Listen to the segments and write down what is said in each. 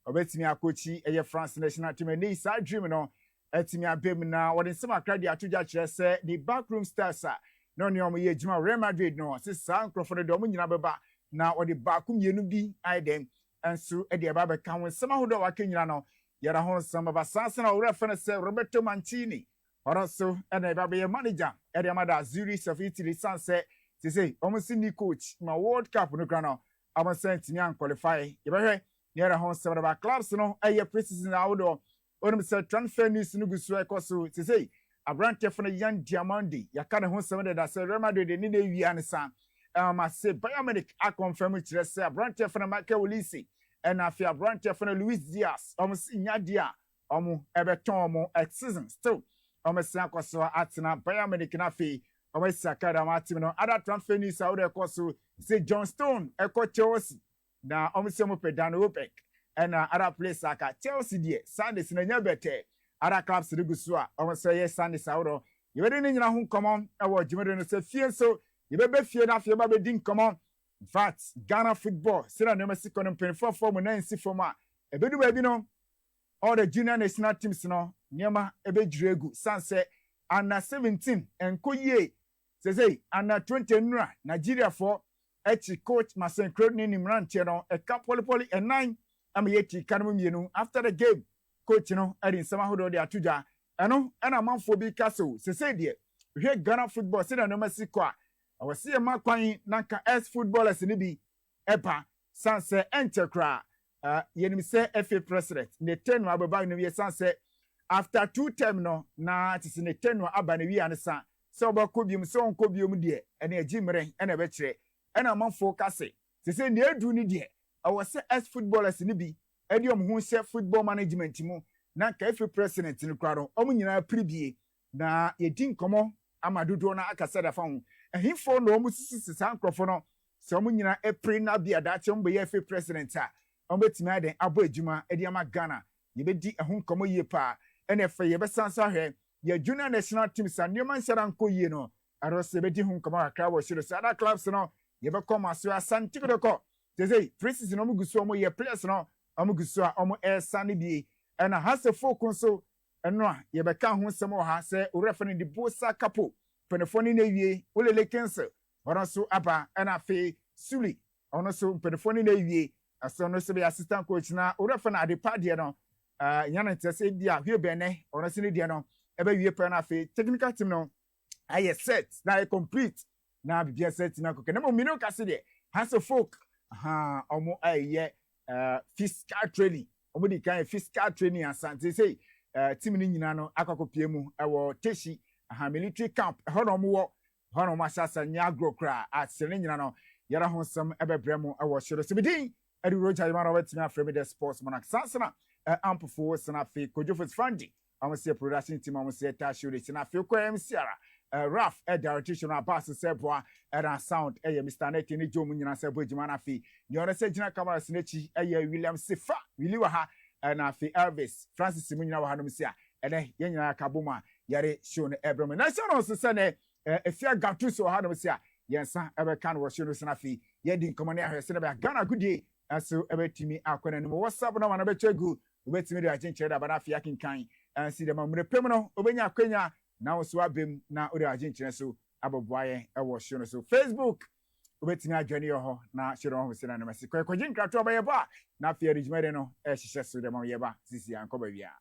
obetimi akochi eye France national team ni sa dream no etimi abem na wode nsem akrade atoja kire se the backroom stars no ne omo ye juma Real Madrid no se sa nkrofo de omo nyina beba na wode baakum yenu bi aidem enso e de baba ka ho nsem ahodo wa kenyina no yara ho nsem baba sanse na ora fene se Roberto Mancini oroso e na baba ye manager e de amada Zurich of Italy sanse se say omo si ni coach ma World Cup no kra no omo sentimi an qualify ye behwe yara ho nsem baba clubs no eye preseason ahodo onum se transfer news no gusu ekoso se say abrante fene yan diamandi yakane ho nsem da se Real Madrid ni na wi ansa ma se Bayern Munich a confirm kire se abrante fene Michael Olise and afi abrante fene Luis Diaz nyadia ebeton omo season still se akoso atena Bayern Munich na fi se akada ma team no other transfer news out there koso se John Stone Chelsea na se mo pedano opec and other place aka Chelsea die Sundays na nya bete other clubs de gusu a se yes Sundays out you be ni nyina ho komo e wo jimede no se fie so you be fie na fie ba be din komo. In fact, Ghana football, Sira Nemesis on 24 form and 9 form. Ebedu baby no, all the junior national teams no, Niama Ebe Dregu, Sanse, under 17 and Koye, say, under 20 Nra, Nigeria for Echi coach Masen Crony Nimran Channel, a couple and 9. I'm yeti Kanum, after the game, coach, adding some hodo de Atuja, and a month for big castle, say, dear, we hear Ghana football, Sira Nemesis qua. I was see a makwan nanka S footballers ni bi epa sanse entekra yenim se FA president ne tenu ababa no ye sanse after 2 term no na tisi ne tenu aba ne wi ansa se obakobium se onkobium de ene agimre ene be kire ene amanfo kase se ne edu ni de I was say S footballers ni bi ediom hu se football management mu nanka FA president ni kwaro omu nyina pribie na yedin komo amadodo na akasa da fa hu ehifo no omu sisi sankrofo no se omu nyina epre na bia da che mbe ye FA president a ombetimi aden abo adwuma edi ama Ghana yebedi ehun komo yie pa ene fa yebesansa hwe ye junior national teams and nneoma nhyara nko yie no arose bedi hun komo akra wo shiro sada clubs no yebekoma so asante kodoko tezei preseason no mugusu omo ye players no omugusu a omo esane bi ena hasefo konso eno a yebeka ho nsemo ha se orefane di bosa kapo penefoni na wie olele cancel oronso aba ena fe suli onoso penefoni na wie aso no se be assistant coach na orefane adepa de no yana ntese dia hwe bene onoso ne dia no ebe wie pe na fe technical team no aye set na complete na bibia set na ko kenemo mino kase de hanso folk omo aye fiscal training omo di kan fiscal training asante say team ni nyina no akakopie mu ewo teshi military camp hono masasa nya grokra at sene nyina no yara honsam ebebremu ewo shiro sibidin edi Roger Emmanuel wetimi afremi the sports monarch sansana ampofo sana fe kojofos fandi amse production team amse tashu de na fe ko MCR Raf direction abass seboa era sound Mr. Net ni jomu nyina sebo ejima na fe ni ona se gina camera sinechi William Sefa Willy wa ha na fe Elvis Francis munyina wa hanom sia ene yenyina kaboma yare show no ebrem na se no se ne efia gatu so hanom sia yensa ebe kan wo show no se na fe yedi nkomane ahwese na be Ghana goodie aso ebetimi akwana no WhatsApp no na be chegu obetimi de agenche da bana fe akinkan ansi de mamre pem no obenya akwanya na wo so abem na ode agenche so aboboaye ewo show no so Facebook obetimi adwane yo ho na show no ho se na na mesi kwekwaji nkrato obaye ba na fe regimede no ehihye so de maye ba sisi ankoba bia.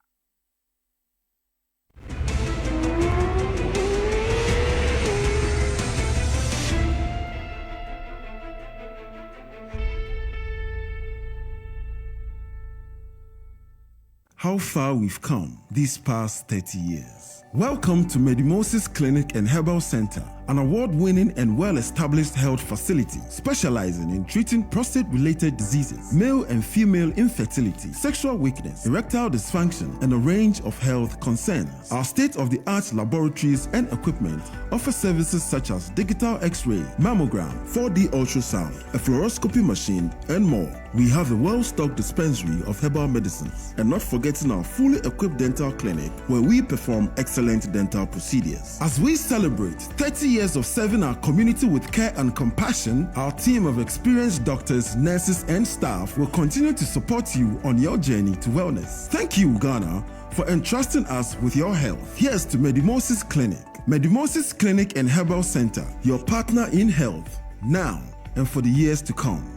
How far we've come these past 30 years. Welcome to Medimosis Clinic and Herbal Center, an award-winning and well-established health facility specializing in treating prostate-related diseases, male and female infertility, sexual weakness, erectile dysfunction, and a range of health concerns. Our state-of-the-art laboratories and equipment offer services such as digital X-ray, mammogram, 4D ultrasound, a fluoroscopy machine, and more. We have a well-stocked dispensary of herbal medicines, and not forgetting our fully equipped dental clinic where we perform excellent dental procedures. As we celebrate 30 years years of serving our community with care and compassion, our team of experienced doctors, nurses, and staff will continue to support you on your journey to wellness. Thank you, Ghana, for entrusting us with your health. Here's to Medimosis Clinic. Medimosis Clinic and Herbal Center, your partner in health, now and for the years to come.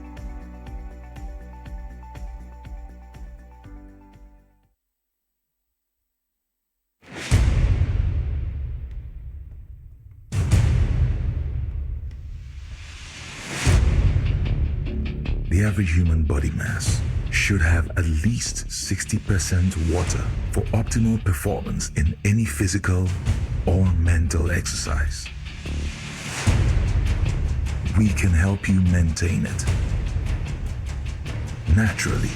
The average human body mass should have at least 60% water for optimal performance in any physical or mental exercise. We can help you maintain it naturally.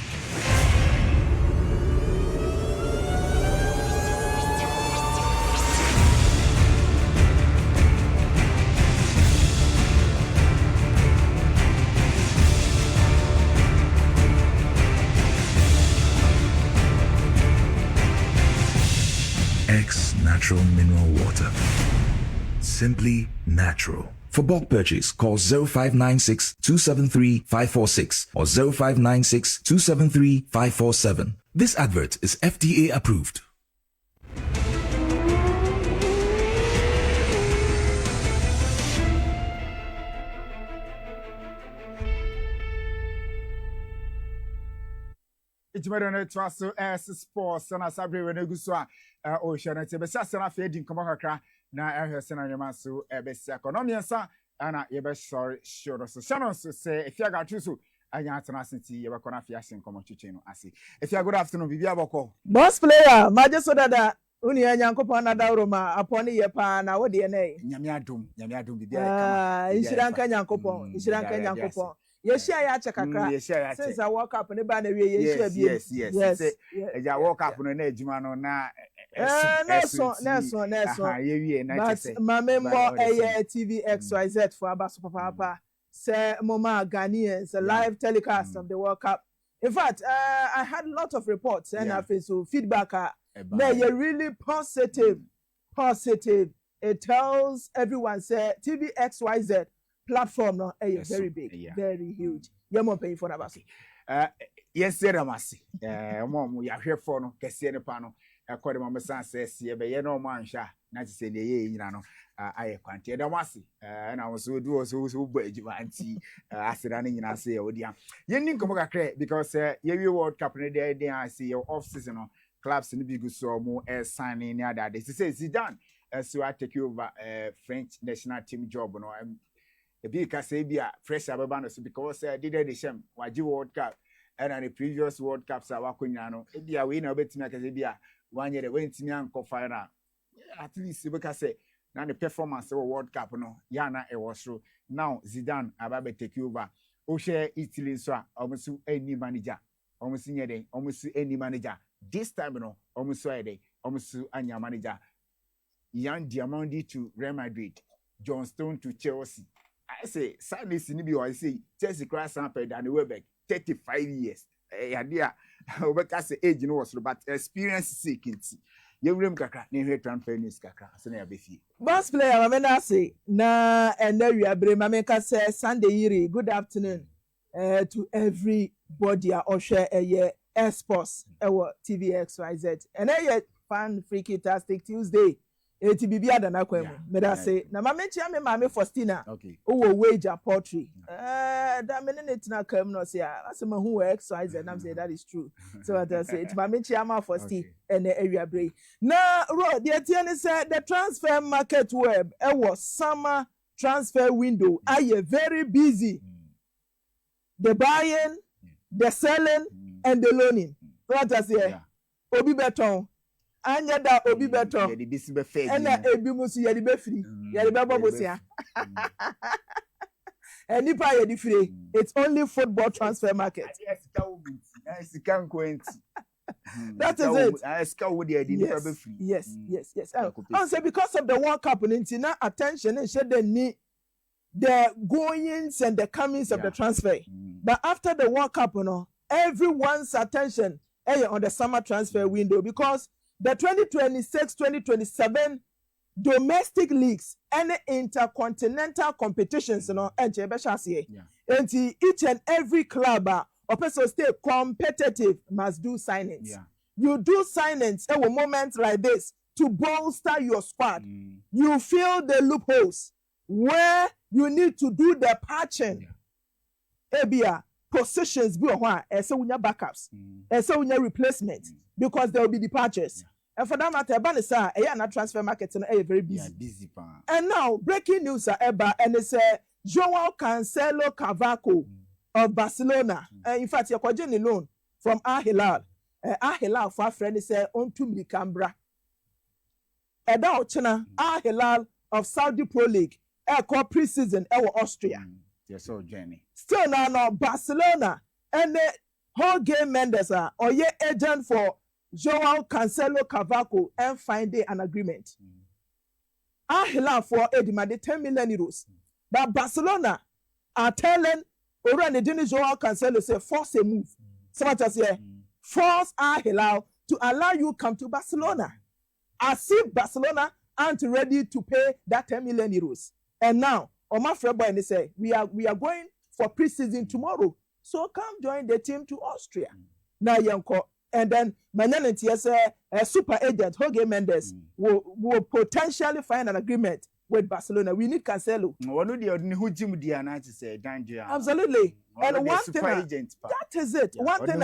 Natural mineral water. Simply natural. For bulk purchase, call 0596 273 546 or 0596 273 547. This advert is FDA approved. It's better than it was so as sports and as I bring when you go ocean and be sasa na feeding come kakra na ehwese na nyama so ebesi economy nsa ana ye be sorry sure so shannon so say if you got so anya atena senti ye be kona fi asen come chichen no ase if you good afternoon bibi aboko boss player maje so dada uni yanyankopon na dawroma apone ye pa na wo de ne nyame adom bibi kama inshiranka nyankopon Yeshia ya chakakra. Since I woke up, neba na we yeshia bi. Yes. Eja woke up no na ejuma no na no. But mame mo TV XYZ for abaso papa. Say mama Ghanaians a live telecast of the World Cup. In fact, I had a lot of reports and I feel so feedback na you really positive. It tells everyone say TV XYZ platform no very big, very huge. You're paying for that. Yes, sir, Ramasi. Mom, we are here for no Cassian Pano. According to my son says, ye no man sha, not to say the ye, I can't hear the Masi. And I was so do so bridge auntie as running in I say, oh dear. You didn't come back because you World Cup in the day I see your off season clubs in the big so more signing near that. This is Zidane. So I take you over French national team job. No, because fresh ababano because did the same waji World Cup and the previous World Cups are wakunyano ebia we na obetima kase bia one year wentimi anko final at least because na the performance of World Cup no ya na e was so now Zidane ababe take over o share Italy so omusu any manager omusu nyede omusu any manager this time no omusu ede omusu anya manager Yan Diamondi to Real Madrid, John Stone to Chelsea. I say, sadly, I say, Chelsea cross sample than Webeck, 35 years. Idea, Webeck age, you know, but experience seeking. You room kaka, near transfer news kaka, as an abbey. Boss player, I say, na, and there you are, Bremameka says, Sunday Yiri, good afternoon to everybody, or share a year, sports, our TV XYZ, and a fan freaky tastic Tuesday. ATBB adana kwemu me da say na mama chia me mama Faustina o wager poultry that minute na kam no say asem hu exercise and I'm say that is true so I say it mama chia ma Faustina and area break na ro the tiene say the transfer market web was summer transfer window are very busy the buying the selling and the loaning what I say obi beton anya da obi beto ye di bisi be fe ena ebi musu ye di be free ye di be bobosia enipa ye di free it's only football transfer market yes can quaint that is it yes I say because of the World Cup na attention and shed the goings and the comings of the transfer but after the World Cup everyone's attention on the summer transfer window because the 2026-2027 domestic leagues and intercontinental competitions, and each and every club or person stay competitive must do signings. Yeah. You do signings at moments like this to bolster your squad. You fill the loopholes where you need to do the patching. Ebia positions be one, and so we have backups, and so we have replacements because there will be departures. And for that matter, Banisa, a transfer market is very busy. Busy. And now, breaking news are Eba, and it's Joao Cancelo Cavaco of Barcelona. In fact, you're quite loan from Al Hilal. Al Hilal, for a friend, is on to Micambra. Eda Ochena, Al Hilal of Saudi Pro League, called pre-season, Austria. Yes, so Jenny. Still now, Barcelona, and the Jorge Mendes or ye agent for Joao Cancelo Cavaco and find an agreement. Al Hilal for a demand 10 million euros. But Barcelona are telling already Joao Cancelo say force a move. So much as force Al Hilal to allow you come to Barcelona. As if Barcelona aren't ready to pay that 10 million euros. And now, Omar Freboy and they say we are going for pre-season tomorrow. So come join the team to Austria. Now Yanko. And then Manyanity as a super agent, Jorge Mendes, will potentially find an agreement with Barcelona. We need Cancelo. Absolutely. And one thing, that is it. One thing,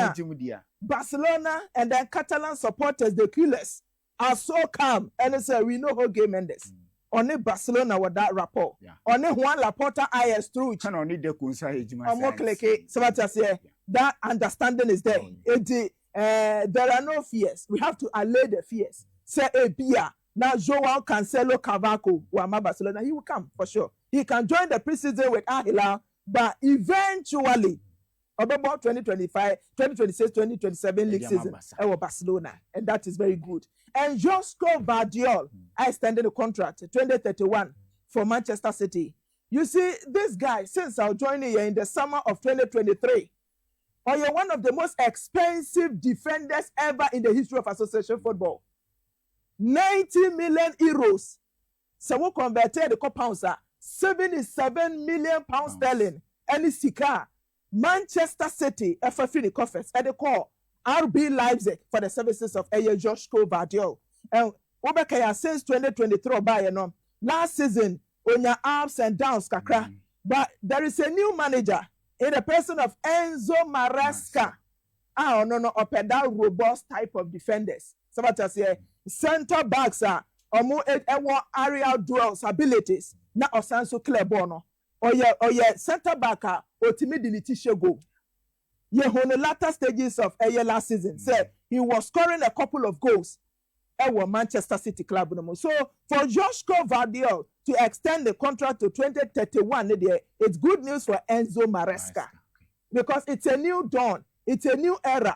Barcelona and then Catalan supporters, the killers, are so calm. And they say, we know Jorge Mendes. Only Barcelona with that rapport. Only Juan Laporta IS through. That understanding is there. There are no fears. We have to allay the fears. Say a beer. Now Joao Cancelo Cavaco, Wama Barcelona, he will come for sure. He can join the preseason with Al Hilal, but eventually, about 2025, 2026, 2027 league season, Barcelona, and that is very good. And Josko Vardiol, I extended the contract 2031 for Manchester City. You see, this guy, since I'll join here in the summer of 2023. Or you're one of the most expensive defenders ever in the history of association football. 90 million euros. So we converted the pounds 77 million pounds sterling. And it's Sika. Manchester City, FFP the conference, and they call RB Leipzig for the services of Josko Vardiol. And Obekaya since 2023 by last season, on your ups and downs, kakra. But there is a new manager. In the person of Enzo Maresca, a pedal robust type of defenders. So what I say, center backs are more aerial duels abilities. Na osanso clear bono. Or your center back are ultimately go. Ye on the latter stages of last season said he was scoring a couple of goals. Manchester City club. So for Josko Vardiol to extend the contract to 2031, it's good news for Enzo Maresca because it's a new dawn, it's a new era.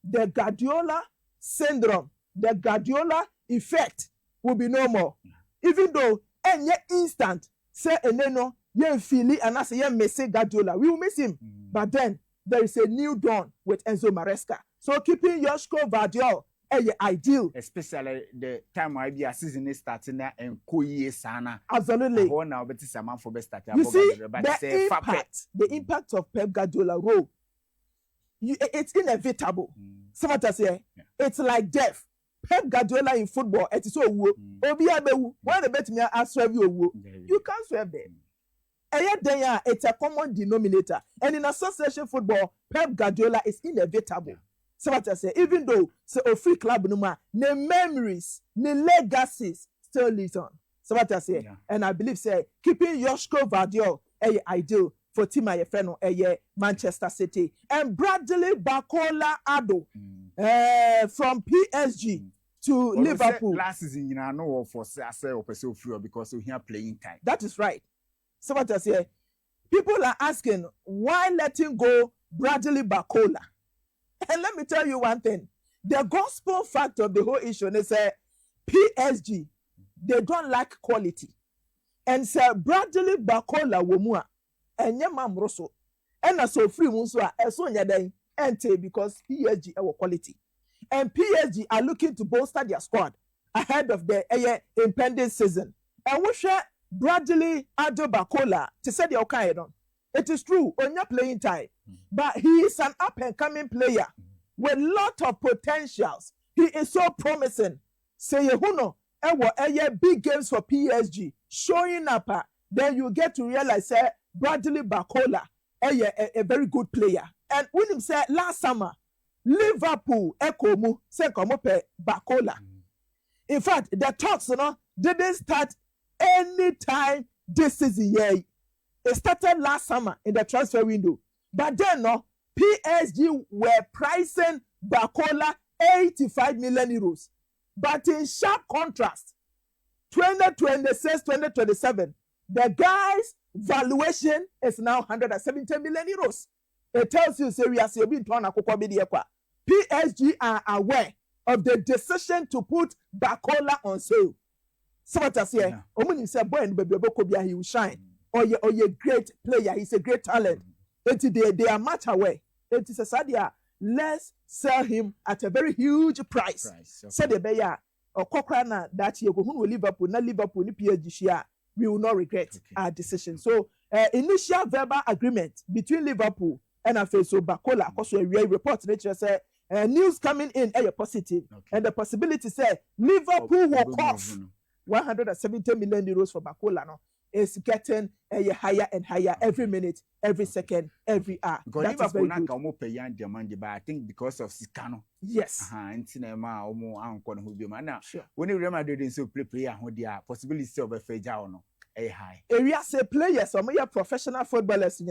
The Guardiola syndrome, the Guardiola effect will be no more. Even though any instant say eneno ye feel and I say ye miss Guardiola, we will miss him. But then there is a new dawn with Enzo Maresca. So keeping Josko Vardiol ideal, especially the time I be a season is starting there and sana. Absolutely. You see the impact of Pep Guardiola role. It's inevitable. Somebody say it's like death. Pep Guardiola in football, it is so why the bet me I swerve you? You can't swerve there. It's a common denominator, and in association football, Pep Guardiola is inevitable. So what I say, even though so a free club no the memories, the legacies still live on. So what I say, and I believe say keeping Josko Vardiol ideal for team IFN Manchester City and Bradley Bacola Ado from PSG to Liverpool. Last season, I know for say because we here playing time. That is right. So what I say, people are asking why letting go Bradley Bacola. And let me tell you one thing. The gospel fact of the whole issue is PSG, they don't like quality. And so Bradley Bacola Womua and Yamam Rosso. And so free Munsua and so Yaday ente because PSG our quality. And PSG are looking to bolster their squad. ahead of the impending season. And we share Bradley Adobakola to say the okay. It is true, on your playing time, but he is an up and coming player with a lot of potentials. He is so promising. Say you big games for PSG showing up. Then you get to realize Bradley Bakola a very good player. And when him said last summer, Liverpool Ekomu say komope Bakola. In fact, the talks didn't start any time this season. It started last summer in the transfer window. But then PSG were pricing Bakola 85 million euros. But in sharp contrast, 2026, 2027, the guy's valuation is now 170 million euros. It tells you, PSG are aware of the decision to put Bakola on sale. So what I say, Omuni said, boy, and he will shine. Or you're a great player, he's a great talent. They are much aware. It is a sadia. Let's sell him at a very huge price. So the beya or Cochrana that you go who will Liverpool, not Liverpool, ni PSG. We will not regret our decision. So initial verbal agreement between Liverpool and Afeso Bakola, because we report nature say news coming in positive, and the possibility say Liverpool will cost 170 million euros for Bakola. No, is getting higher and higher every minute, every second, every hour. Because that is very good. But I think because of Sikano. Yes. Sure. When you remember doing so play possibility of a fair high. Area say players, some professional footballers,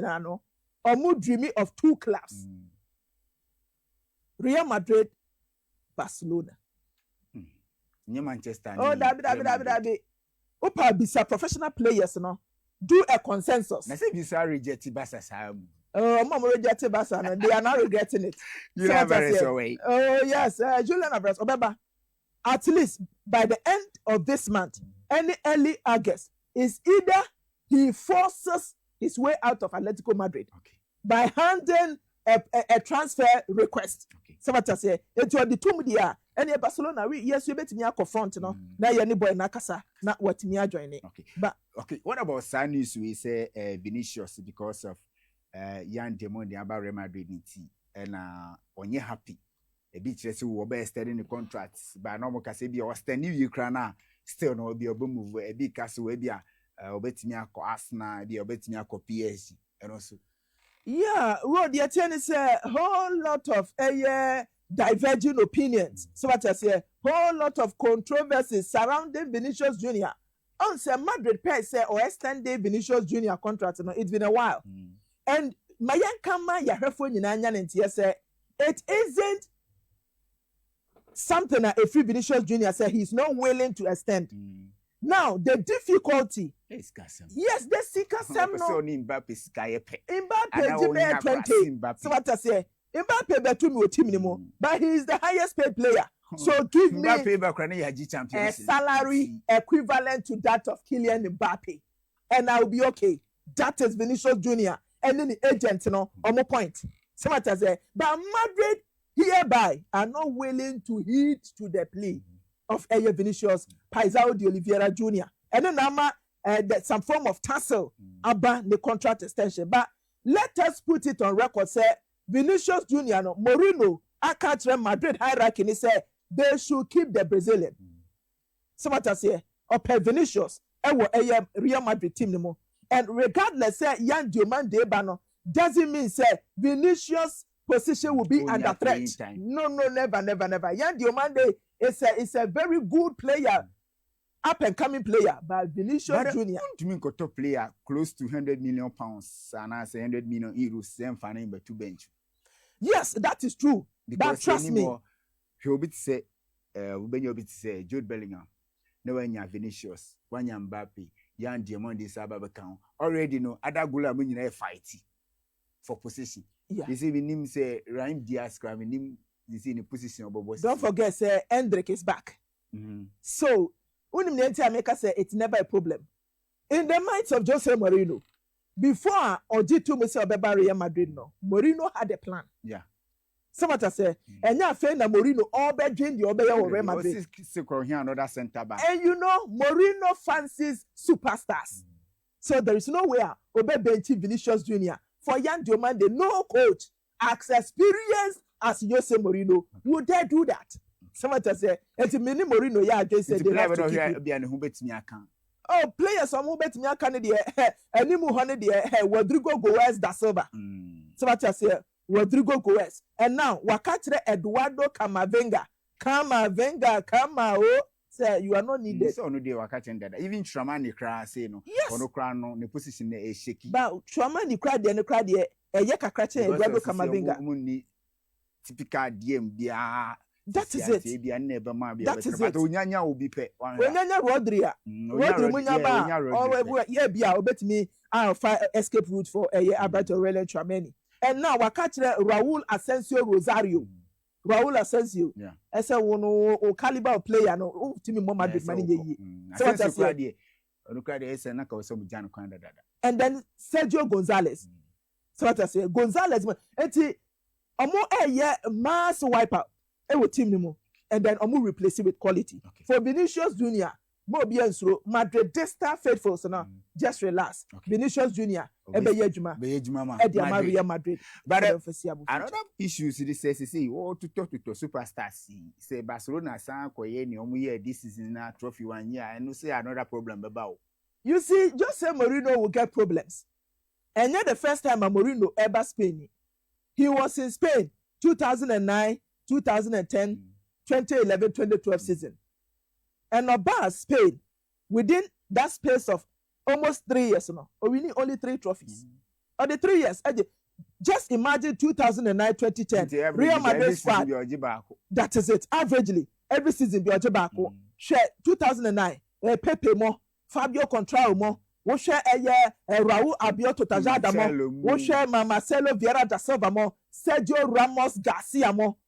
or more dreaming of two clubs. Real Madrid, Barcelona. Manchester. Oh, David. Opa bisa professional players, do a consensus. I say bisa reject Barca. Mom rejected Barca, and they are now regretting it. Oh yes, Julian Alvarez. Obeba, at least by the end of this month, any early August, is either he forces his way out of Atletico Madrid by handing a transfer request. So what I say, it will be 2 million. And Barcelona, yes, we bet me a confront, now you're any boy nakasa, not what me are joining. But what about Sanus? We say Vinicius because of young demon about Real Madrid and on you happy. A bit less who were studying the contracts, but no more Casabi or standing Ukraine still no be a boom a big castle, maybe a bet me a Arsenal, be a bet me a PSG, and also. Yeah, Rod, the attorney say a whole lot of diverging opinions. So what I say, whole lot of controversies surrounding Vinicius Jr. On say Madrid pay say or extend Vinicius Jr. contract. It's been a while, and Mayan Kama Yahefo Ninanya and say it isn't something that a free Vinicius Jr. said he's not willing to extend. Now the difficulty. Yes, the seeker some no. Mbappe 20. So what I say, Mbappe betu me team anymore, but he is the highest paid player. So give me a salary equivalent to that of Kylian Mbappe, and I'll be okay. That is Vinicius Jr. And then the agent, on my point. So what I say, but Madrid hereby are not willing to heed to the plea of Vinicius Paisao de Oliveira Jr. And then some form of tussle about the contract extension. But let us put it on record, say Vinicius Jr. Mourinho, I can't remember Madrid hierarchy, and he said they should keep the Brazilian. So what I say, or Vinicius, Real Madrid team. And regardless, say Yan Diomande Bano doesn't mean say Vinicius' position will be under threat. No, never. Yan Diomande is a very good player, up and coming player, but Vinicius Jr. To me, top player close to 100 million pounds and I say 100 million euros, same funding by 2 bench. Yes, that is true. Because but trust me, he will be say, Jude Bellingham, no one ya Vinicius, one ya Mbappe, Yan Diamond is about count. Already know other gula mean a fight for position. Yeah. You see, we name say Raheem Diaz, we name this in a position of boss. Don't forget, say Hendrik is back. So, when the maker say it's never a problem. In the minds of Jose Mourinho, before Ojitu Musa Beba Real Madrid, no, Mourinho had a plan. Yeah. Somebody say, and now Fena Mourinho all bedroom the Obey or Real Madrid. Here another centre back. And you know, Mourinho fancies superstars. So there is nowhere Obe Benchi Vinicius Jr. For young Diomande, no coach as experienced as Jose Mourinho would dare do that. Somebody say, it's a mini Mourinho, yeah, against the oh, players on Mubet Miakan, and Nimu Honey, Rodrigo Goes da Silva. Somebody say, Rodrigo Goes. And now, Wakatre Eduardo Camavinga. Oh, say, you are not needed. So, no, they were catching that. Even Tramani cry, say no. Yes. No crown, no position is shaky. But Tramani cried, then cried, a yaka catching Eduardo Camavinga. Typical DM, that is it. That is it. Onyanya will be pay. Onyanya Rodria. Rodri Munyaba. Oh, yeah, bet me. I'll find escape route for a year about Aurelien Tchouameni. And now we're catching Raul Asensio Rosario. Raul Asensio. Yeah. I said, no caliber of player. No, Timmy Mama did money. So what I say. And then Sergio Gonzalez. So what I say, Gonzalez. Mass wiper. Team and then replace it with quality. Okay. For Vinicius Jr., Madridista faithful, so now just relax. Okay. Vinicius Jr. Maria Madrid. But another issue is this: oh, to talk to superstars. Say Barcelona san koye this season na trophy 1 year, and no say another problem about. You see, just say Mourinho will get problems, and yet the first time Mourinho ever Spain, he was in Spain 2009. 2010, 2011, 2012 season. And about Spain, within that space of almost 3 years, we need only 3 trophies. Or the 3 years, just imagine 2009, 2010, Real Madrid squad. That is it. Averagely, every season, be Ojibako. Share 2009, Pepe Mo, Fabio Contrao Mo, we share Raul Abioto Tajada Mo, we share Marcelo Vieira da Silva Mo, Sergio Ramos Garcia Mo.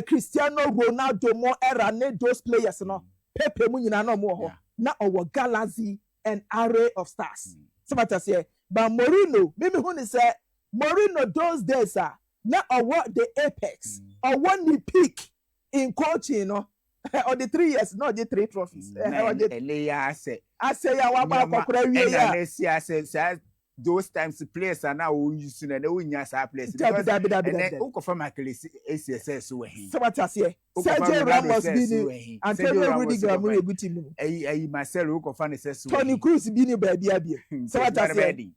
Cristiano Ronaldo mo era ne those players no Pepe mu nyina no mo ho na our galaxy and array of stars. Somebody say but Mourinho mimi hu ni say Mourinho those days na our the apex or one the peak in coaching no or the 3 years not the 3 trophies I say ya wa ba kokora wie ya those times the players are now using and they will use our players. And who confirm my ACSS way. So what I say? Sergio Ramos bini Antonio Rudiger mu good team. Marcelo who confirm the Toni Kroos bini baby. So what I say?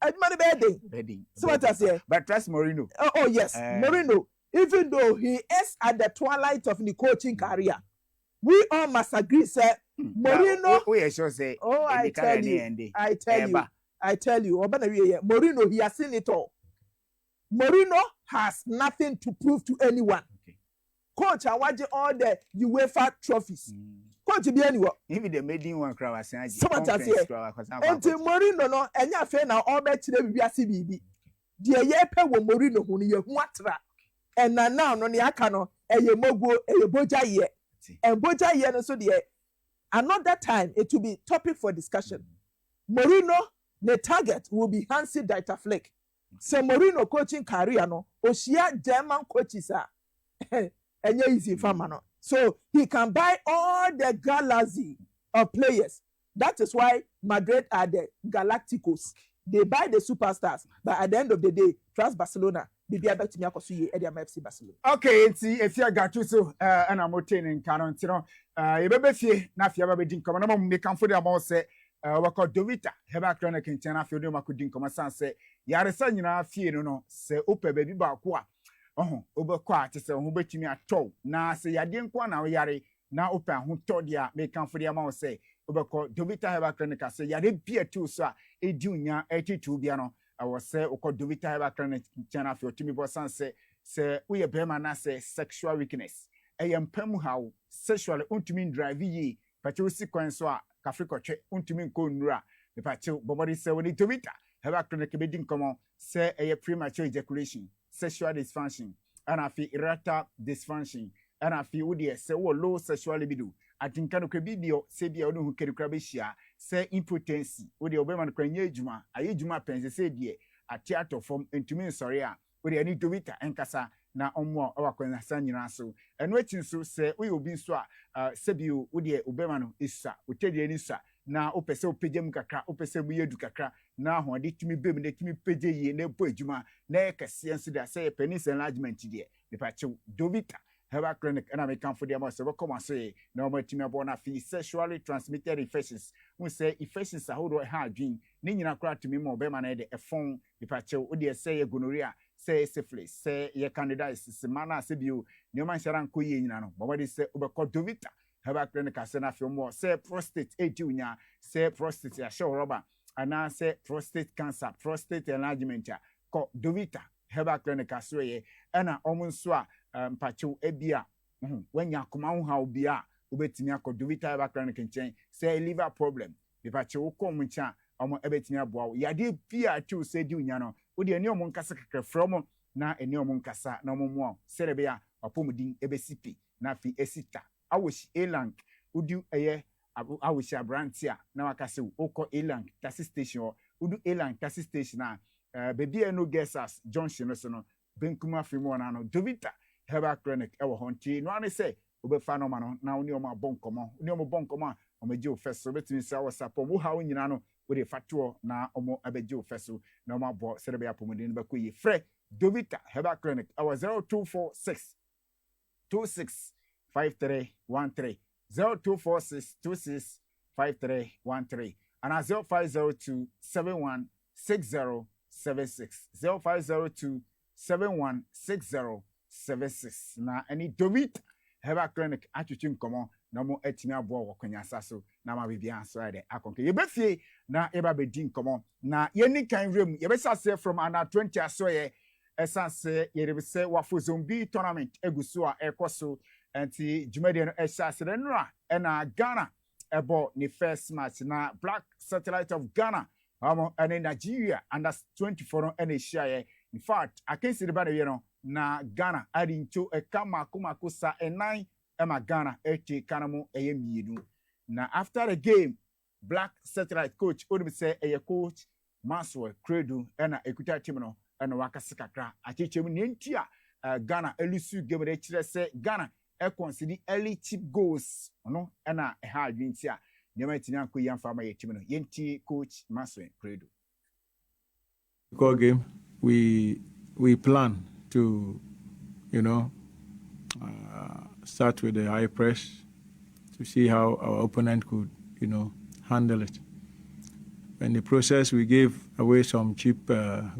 Bedding. So what I say? But trust Mourinho. Oh yes, Mourinho. Even though he is at the twilight of the coaching career, we all must agree, sir. Mourinho. We sure say. Oh, I tell you, Mourinho, he has seen it all. Mourinho has nothing to prove to anyone. Okay. Coach, I watch all the UEFA trophies. Coach, be anywhere. Even the maiden one crowd saying, "Someone say, until Mourinho no, and you fair now all bet today we are CBB. The yepe wo Mourinho who you watra, and now no ni akano, and you mogo, and you boja ye, and boja ye no so the another time it will be topic for discussion. Mourinho. The target will be Hansi Dieter Flick. So Mourinho coaching career no, Oshia German coaches and easy farmer. So he can buy all the galaxy of players. That is why Madrid are the Galacticos. They buy the superstars, but at the end of the day, trust Barcelona. Bibi abet me akoso ye Edia FC Barcelona. Okay, if you got to so and I'm in Carantino, you bebe fie na fie bebe din komo na mo make am for the amount say wako Dovita heba krana kinchana fie no makudin komo san say yaresa nyina fie no se ope baby ba ko a obekọ a te se ho betimi atọ na se yade nko na yare na ope ho tọ dia make am for the amount say obekọ Dovita heba krana ka se yade bia tu so a edi unya etitu bia no I say oko Dovita heba krana kinchana fie otimi bo san say we bema na say sexual weakness mpam how sexually untumi drive yi pacho sequence so a kafrikotwe untumi nko nura me pacho bobody say we Dovita heba krana ke bedin komo say premature ejaculation sexual dysfunction and afi erectile dysfunction and afi wo de say wo low sexual libido atinka no krebibio say bia wo hu kerikra be hia say impotency wo de obema no kwanya adwuma aye adwuma pense say de atiato form entumi nsori a wo de ani Dovita enkasa na ɔmo a ɔwakɔ sa nyina so ɛno akyi nso sɛ woyɛ obi nso a sɛbio wodeɛ obɛma no ɛsa wotɛdeɛ ni sa na wopɛ sɛ wopɛgya mu kakra wopɛ sɛ mu yɛ du kakra na ahoɔde tumi bɛm na tumi pɛgya yie na ɛbɔ adwuma na ɛyɛ kɛseɛ nso de sɛ yɛ penis enlargement deɛ mepakyew dovita herbal clinic ɛna mekamfo deɛ ma sɛ wɔkɔma so yɛ na ɔmatumi abɔ no afei sexually transmitted infections wo sɛ infections ahodoɔ ɛha adwen ne nyina koraa tumi ma ɔbɛma no yɛde ɛfɔn mepakyew wodeɛ sɛ yɛ gonorrhea sɛ syphilis sɛ yɛ candidiasis sema no a sɛ bio nneɛma nhyɛra nkɔ yie nyina no bɔbɔde sɛ wobɛkɔ dovita herbal clinic asɛ no afei ɔmmɔ sɛ prostate ɛdi wo nya sɛ prostate ahyɛ wo rɔba anaasɛ prostate cancer prostate enlargement a kɔ dovita herbal clinic aso yɛ ɛna ɔmo nso a mpakyew ebi a wanya akoma ho haw bi a wobɛtumi akɔ dovita herbal clinic nkyɛn sɛ liver problem mpakyew kɔ ɔmo nkyɛn a ɔmo ɛbɛtumi aboa wo yadeɛ bi a tew sɛ di wo nya no wode ɛne ɔmo nkasa kakra frɛ ɔmo na ɛne ɔmo nkasa na ɔmo mmoa sɛdeɛ ɛbɛyɛ a wapɔmuden ɛbɛsi pi na afei ɛsi ta awohyi elang wodi ɛyɛ awohyi aberante a na waka sɛ wokɔ elang taxi station hɔ wodu elang taxi station a baabi a no gesas junction no so no benkum afei mu ɔna no dovita herbal clinic ɛwɔ hɔ nti no ane sɛ wobɛfa no ma no na wo ne ɔmo abɔ nkɔmmɔ wo ne ɔmo bɔ nkɔmmɔ a ɔmo agye wo fɛ so wobɛtumi sɛ wɔ sapɔ wo ha wo nyina no wode fa toɔ na ɔmo abɛgye wo fɛ so na ɔmo abɔ sɛdeɛ bɛyɛ apɔmuden no bɛkɔ yie frɛ dovita herbal clinic ɛwɔ 0246 26 5313 0246 26 5313 and 0502 716076 0502 716076 na any dovita herbal clinic atwitwi nkɔmɔ na mo atimi aboa wɔ kwanyasa so na ma bibia so ade akonke yebefie na eba bedi nkɔmɔ na yeni kan rem yebesase from under 20 asoye esase yerebese wafo zombie tournament eguso a ekoso anti jumade no esase no a na Ghana ebo ni first match na Black Satellite of Ghana and Nigeria under 24 no na ehia in fact akensi de ba na no na Ghana adincho ekama kumakosa enan ema Ghana eti kanamu mienu na after the game Black Satellite coach odum say coach Maswell Credo na ekuta team no na wakase kakra achechemu nenti a Ghana elusu game de kire say Ghana consider early cheap goals no na ha adwinti a nyama tini anko yamfa ma team no yenti coach Maswell Credo. Goal game we plan to start with the high press to see how our opponent could handle it. In the process, we gave away some cheap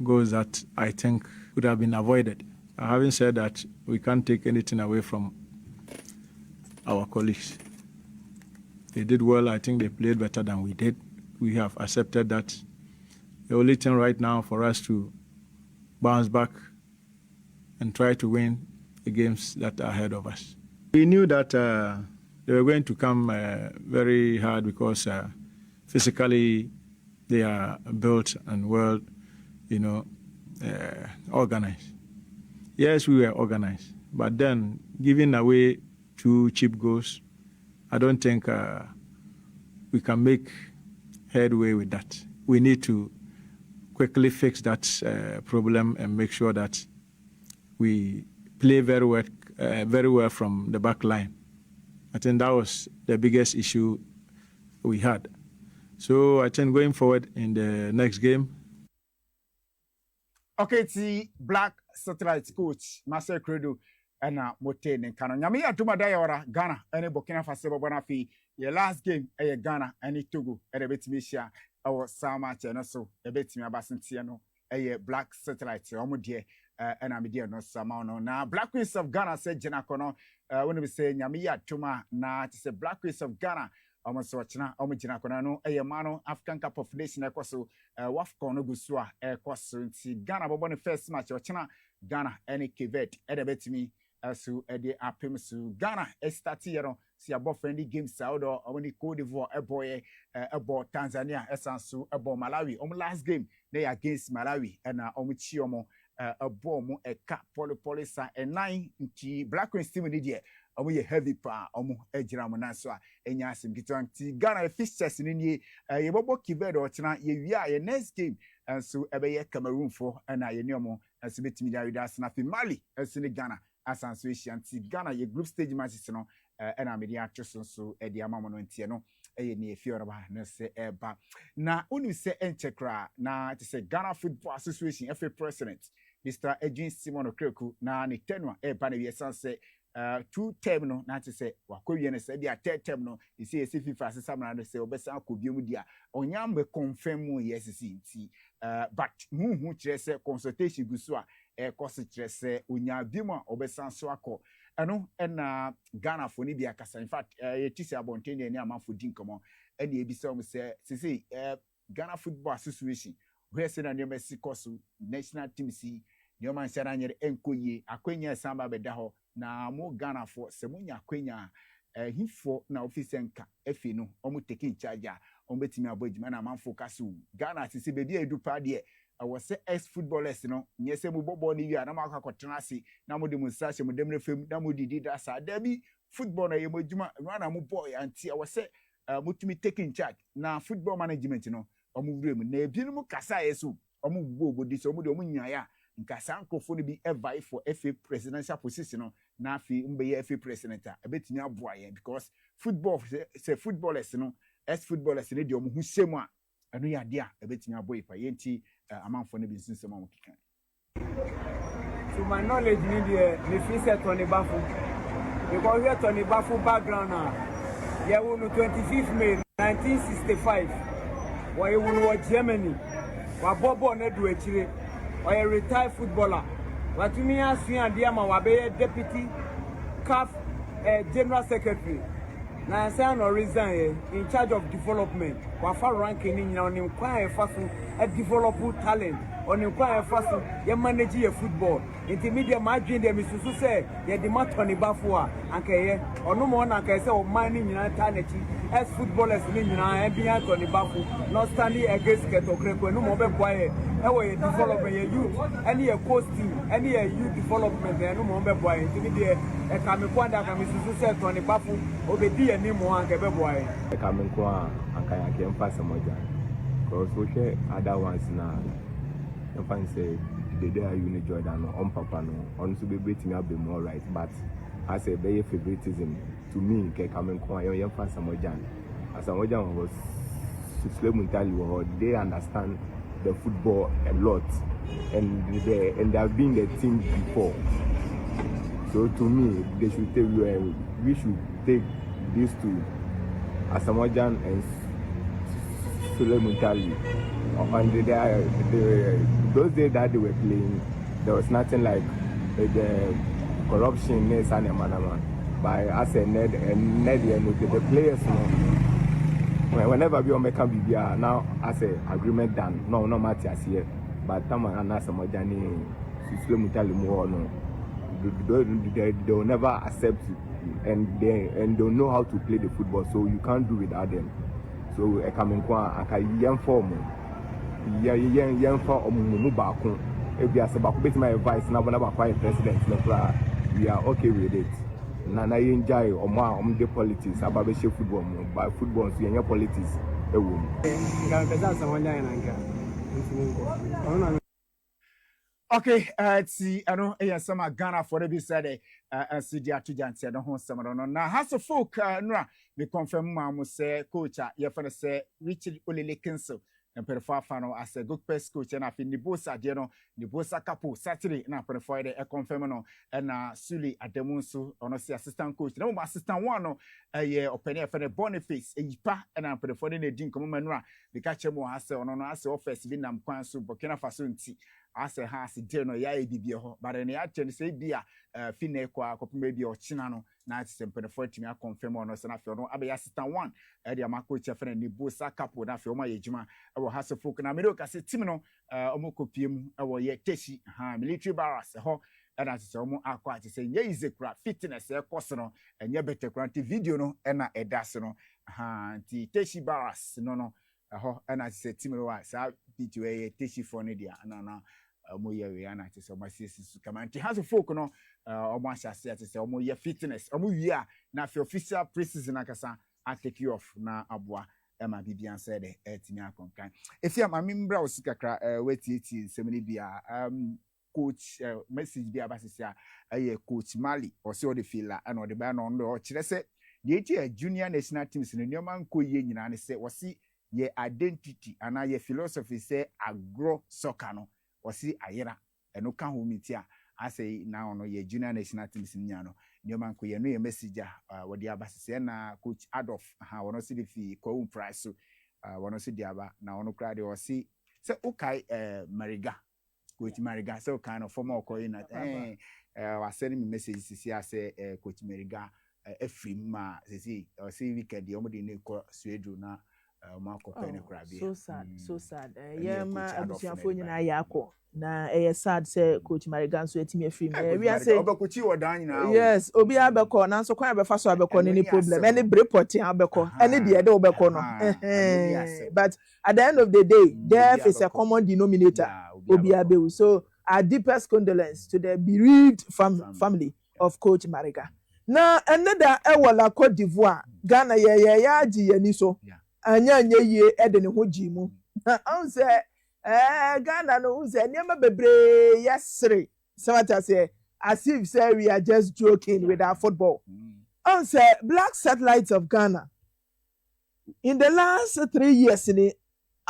goals that I think could have been avoided. Having said that, we can't take anything away from our colleagues. They did well. I think they played better than we did. We have accepted that. The only thing right now for us to bounce back and try to win the games that are ahead of us. We knew that they were going to come very hard because physically they are built and well, organized. Yes, we were organized, but then giving away 2 cheap goals, I don't think we can make headway with that. We need to quickly fix that problem and make sure that we play very well from the back line. I think that was the biggest issue we had. So I think going forward in the next game. Okay, the Black Satellite coach, Master Credo, and Mote Nkano. Nyami ya tuma daya ora Ghana, ene Burkina Faso babana fi. Your last game, Ghana, ene Togo, ene betimishia, our Sama Chenoso, ebetimi abasintiano, Black Satellite, omudie. And I'm dear no samano. Now, Black Queens of Ghana said Janakono, when we say Nyamiya Tuma, na to say Black Queens of Ghana, almost watching Omijanakono, a mano, African Cup of Nation, Ecoso, Wafcono Gusua, Ecoso, Ghana, but first match, China, Ghana, any Kivet, Edabetimi, so Eddie Apimisu, Ghana, Estatiero, see a friendly game, Saudo, or when the Cote d'Ivoire, a boy, about Tanzania, Essansu, about Malawi, last game, they against Malawi, and Omichiomo. A bomb, a cap, polypolisa, and 9 Black Queen Steven Didier. Omo heavy pa, omo ejira monaswa, enyasim Ghana fixtures in ye, Bobo Kivedo, China, ye next game, enso ebeye Cameroon for na ye nyomo enso betimi da wida na fi Mali enso ne Ghana asanso Asianti Ghana ye group stage matches no na media atweso so e dia mamo no ntie no eye ne efiora ba na se eba na unu se enchekra na te se Ghana Football Association FA president Mr. Edwin Simon Okreku na ne tenua eba na wie sanse 2 term no na te se wakowie ne se bia 3 term no isi esi FIFA asesam na se obesa akobiem dia onyambe confirm mu yes nti but hu kire se consultation gusu a cost kire se onyabiem a obesa so akọ eno na Ghana for ni bia kasa in fact yetisi abonten ni amafo dinkomo ene ebisa om se sisi Ghana Football Association where se na ne mesi koso national team si ne man se na nyere enkoye akwanya samba beda ho na mo Ghana for se munya akwanya hifo na office nka efi no omo take in charge a omo betimi abodjuma na man focus Ghana sisi bebi edupa de was ex footballers no nyese mu bobo ni wi na maka kwotena ase na mo demonstration mo demre fam na mo didi da sa da bi football na ye modjuma na mo boy anti was mutumi take in charge na football management no omo wurem na ebi no kasa yeso omo gugu di so omo de omo nyaaya nkasa nkofo no bi evai for FA presidential position no na afi mbeye FA president a betimi aboa ye because football say footballers no ex footballers ne de omo hu shemu a eno ya de a betimi aboa ipa yenti amanfo ne bi nsensem am kika. To my knowledge ni the fee set on the baffle because we on the baffle background now. Yeah, we no 25th May 1965 why we no Germany wa bobo na do akire or a retired footballer what me asu and dia ma wa be deputy CAF general secretary na say no resign in charge of development wa fa ranking ni nyina on kwan e fa so a develop talent on kwan e fa so ye manage your football intermediate margin dem susu say ye di matoni bafo a ankaye ono mo na ankaye say o man ni nyina talent as footballers ni nyina e bia toni bafo not standing against ketokrekwe no mo be boy e wo ye development ye youth any ye coach team any ye youth development e no mo be boy intermediate e ka me kwanda ka me susu say toni bafo obedi ani mo ankaye be boy e ka me kwa ankaye ankaye mpasa moja because we share other ones na fan say the day you need Jordan on papa no on to be beating up them all right but as a very favoritism to me ke coming kwa your fan Samojan as Samojan was slave mentality they understand the football a lot and they have been the team before, so to me they should take we should take these two as Samojan and slave mentality. And those days that they were playing, there was nothing like the corruption in Sanyamanama. By as a Ned and the players, whenever we make a BBR, now as a agreement done, no matter as here. But Tama and Nasamajani, Suslemutali more, no, they will never accept it, and they don't know how to play the football, so you can't do without them. So I come in kwa young form. Young for Mubako. If you are about my advice, now whenever quiet president, we are okay with it. Nana enjoy or more the politics about the football, by football, so your politics. Okay, see, I know some Ghana for the beside see the atujanti I don't want some no has a folk no we confirm mamu say coach ya for say Richard Olele Kinsel and perfa fano as a good pest coach and I think Nibosa Jeno Nibosa Kapo Saturday na perfa de confirm no and Suli Ademunsu ono say assistant coach no assistant one no open for the Boniface eyipa and I perfa de din komo manura the catch mo has ono no as office bi nam kwan so Burkina Faso nti as a has no ya ebibie ho but ne ya chen say bia fine kwa kopme bi o china no na atsempe for timi a confirm ono se na fe no abe assistant one e dia ma coach fe ne Bosa Kapo na fe o ma yejuma e wo has folk na me do ka se timi no omo kopiem e wo ye teshi military barracks ho and as omo akwa ati se nye izekura fitness e course no enye better quality video no e na edase no ti teshi barracks no ho and as se timi wa sa video e teshi for ne dia na omo ye we na ati se omo sisi kama anti has folk no omo asase ati se omo ye fitness omo wi a na fe official preseason akasa a take you off na aboa Emma Bibian said Tinia Concan. If you are my member of Sikakra, wait, Semini Bia, coach message Bia Bassia, a coach Mali, or so the filler, and or the band on the Chile. The junior national teams in the Newman Koye, and say, was see ye identity, and I ye philosophy say, agro socano, or see Ayera, and no can who meet ya. I say now no ye junior national teams in Yano. Newman Koye, no messenger, what the Abbasiana, coach Adolf, how one see the fee, co price, so one see the Abba, now no crowd or see. So, okay, Mariga, coach Mariga, so kind of former coin at was sending me messages to see, I say, coach Mariga. Every ma see or see weekend the omodi ne ko suedu na Marco Penny Crabby. So sad. Yeah, ma abusiafo nyina ya akọ na sad say coach Marigan so etimi afim. We are say obakuchi wodan nyina. Yes, obi abekọ na so kwan abefa so abekọ ni problem. Any reporting abekọ. Any de obekọ no. But at the end of the day, death is a common denominator. Obi abewu. So our deepest condolence to the bereaved family of coach Mariga. Na another ewala Côte d'Ivoire Ghana ya agi yani so anya ye ede ne ho gi mu on say Ghana no say niam bebre yesre somata say as if say we are just joking with our football on say black satellites of Ghana in the last 3 years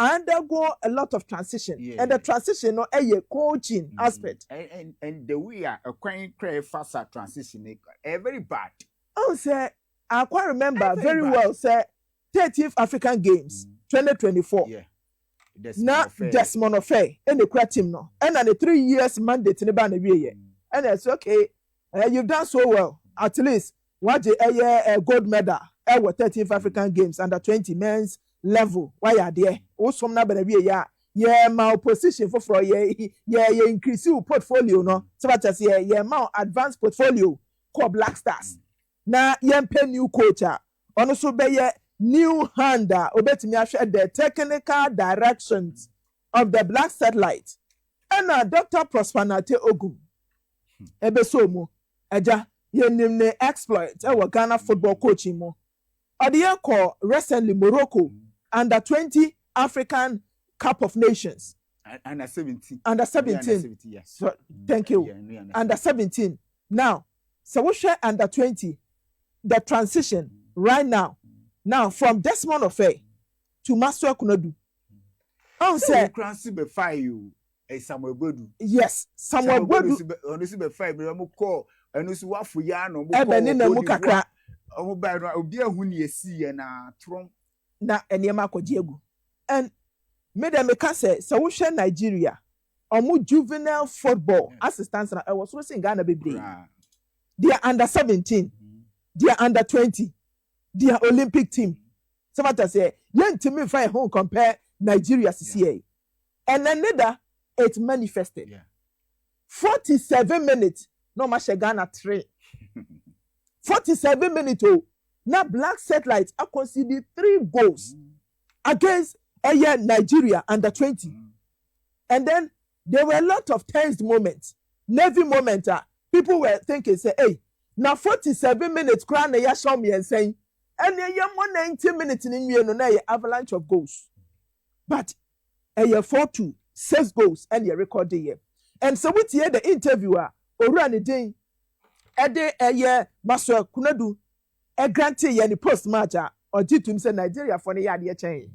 undergo a lot of transition and the transition no coaching aspect and the way a quite faster transition very bad. Oh say I quite remember very well say 30th African Games 2024 now Desmond Ofei and the credit team no and the 3 years mandate in the band and it's okay you've done so well at least what a gold medal at 30th African Games under 20 men's level why are there also na be ya my opposition for yeah increase your portfolio no so that say yeah my advanced portfolio called Black Stars na yempe new coach on so be new hand obetimi ahwe the technical directions of the Black Satellite and Dr. Prosperity Ogun ebeso mu aja yenim ne exploit Ghana football coaching mo ode call recently Morocco under 20 African Cup of Nations. Under 17. Under 17. Yes. So, thank you. Under 17. Now, so we share under 20. The transition right now. Now, from Desmond Ofei to Master Kunodu. Say, yes, Samuel Bodu. Na enema Diego and made them say so we share Nigeria omu juvenile football assistance na was so in Ghana baby they are under 17 they are under 20 they are Olympic team so what I say yentimi find home compare Nigeria CCA and another it manifested 47 minutes no match Ghana 3 47 minutes oh. Now Black Satellites are considered 3 goals against Nigeria under 20. And then there were a lot of tense moments. Navy moments. People were thinking, say, hey, now 47 minutes, crown ya show me and saying, and ya 190 minutes in you avalanche of goals. But 4-2, 6 goals, and you record the year. And so with the interviewer, Orani Ding, Ede Maswa Kunadu. A grantee any post match or did to him say Nigeria for the yard chain.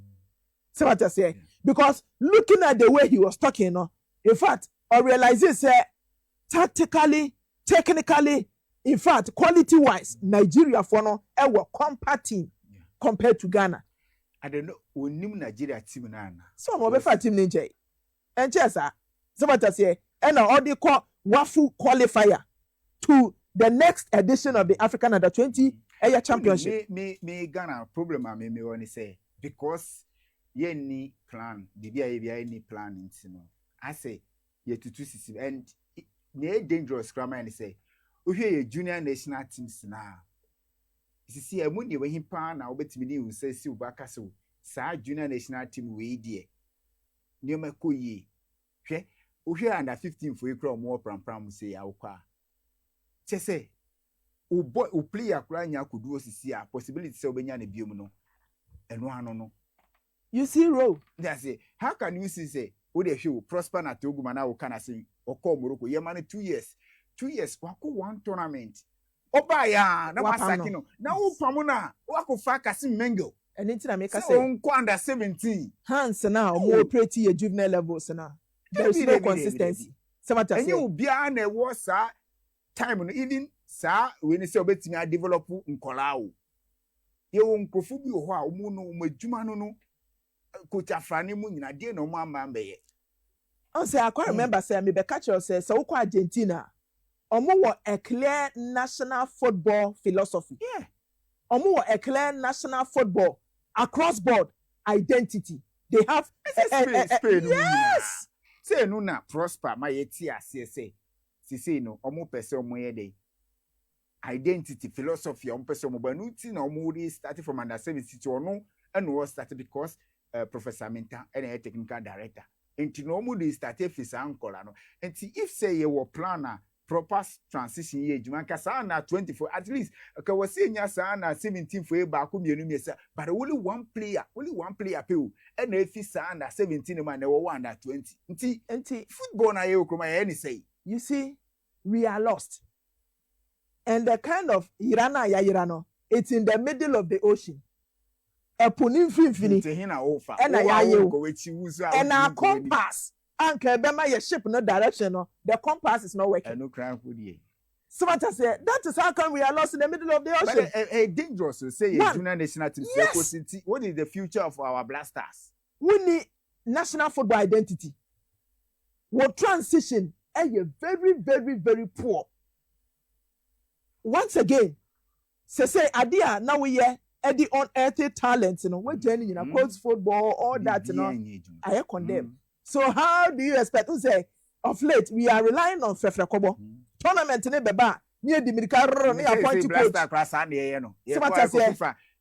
So what I say, because looking at the way he was talking, in fact, I realize this tactically, technically, in fact, quality wise, Nigeria for no our compact team compared to Ghana. I don't know when new Nigeria team na. So what be team ninja. And just so what I say, and all they call wafu qualifier to the next edition of the African Under 20 championship. Me Ghana problem I me want to say because ye ni plan, any plan I say ye to system and ne dangerous grammar and say we hear junior national teams now. You see a money when him pan na obetimi ni say si ubaka so sa junior national team we die. Ni ma ko yi. Hwe we hear under 15 for you more pram say awukwa. Say o player kura nya kudu osisi a possibility say obenya na biom no eno ano no You see, Ro. They say, how can you see say, would they show prosper na Togumana or can I say, or call Morocco? Yeah, man, 2 years. 2 years, wako one tournament. Oba ya, na masakino. Na upamuna, wako fakasi mengo. And it's na make us say, say, under 17. Hands now, more pretty juvenile levels now. There is no consistency. And you be an a was time even, sir, when you say, bet me, I develop in Kolao. You won't go for you, how Muno, Majumano, Coachafrani Munina, dear no mamma. I say, I can't remember, say, me be catch says, so Argentina. Omo a clear national football philosophy. Yeah. Omo a clear national football across board identity. They have Spain. Yes. Say no na prosper my etia say no omo pese omo ye dey. Identity philosophy omo pese omo ba no ti na omo dey start from under 17 to ono and was started because Professor Minta and a technical director. Enti no omo dey start fisa ankola no. Enti if say you were planner proper transition year juma kasa na 24 at least okay we say nya sa na 17 for e ba ko mienu mi say but only one player pay o and if sa na 17 man na we under 20 nti football na ye okroma ye ni say you see we are lost and the kind of irana ya irano it's in the middle of the ocean eponin finfini and our compass Anke bema your ship no direction no the compass is not working. No cry for the. Somebody said that is how come we are lost in the middle of the ocean. But dangerous to say junior national team. Yes. What is the future of our blasters? We need national football identity. What transition are very, very, very poor. Once again, say idea now we are the unearthly talents, you know, we're journey, you know, coach football, all that, you know. I condemn. So how do you expect to say of late we are relying on Fefre Kobo tournament ne beba near the medical ne appoint to coach class and no somebody say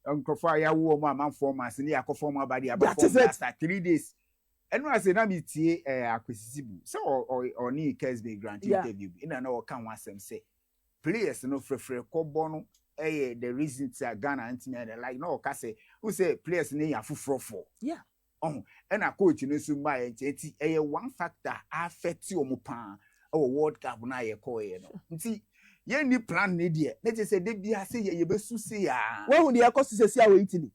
nkofo ya wo mo amanfo ma se ne yakofo mo abadi abafo 3 days enu ase na mi tie akwesisibu so or ni Kesbe grant interview ina na o kan wasem say players no Fefre Kobo no the reason to Ghana antime like no ka say who say players ne ya fufrofo yeah. And a coach in so my one factor affect you mupan our World Cup na ye call ye no. See, ye ni plan ni there. Let us say they be say ye be su say ya. When would the cost say we Italy?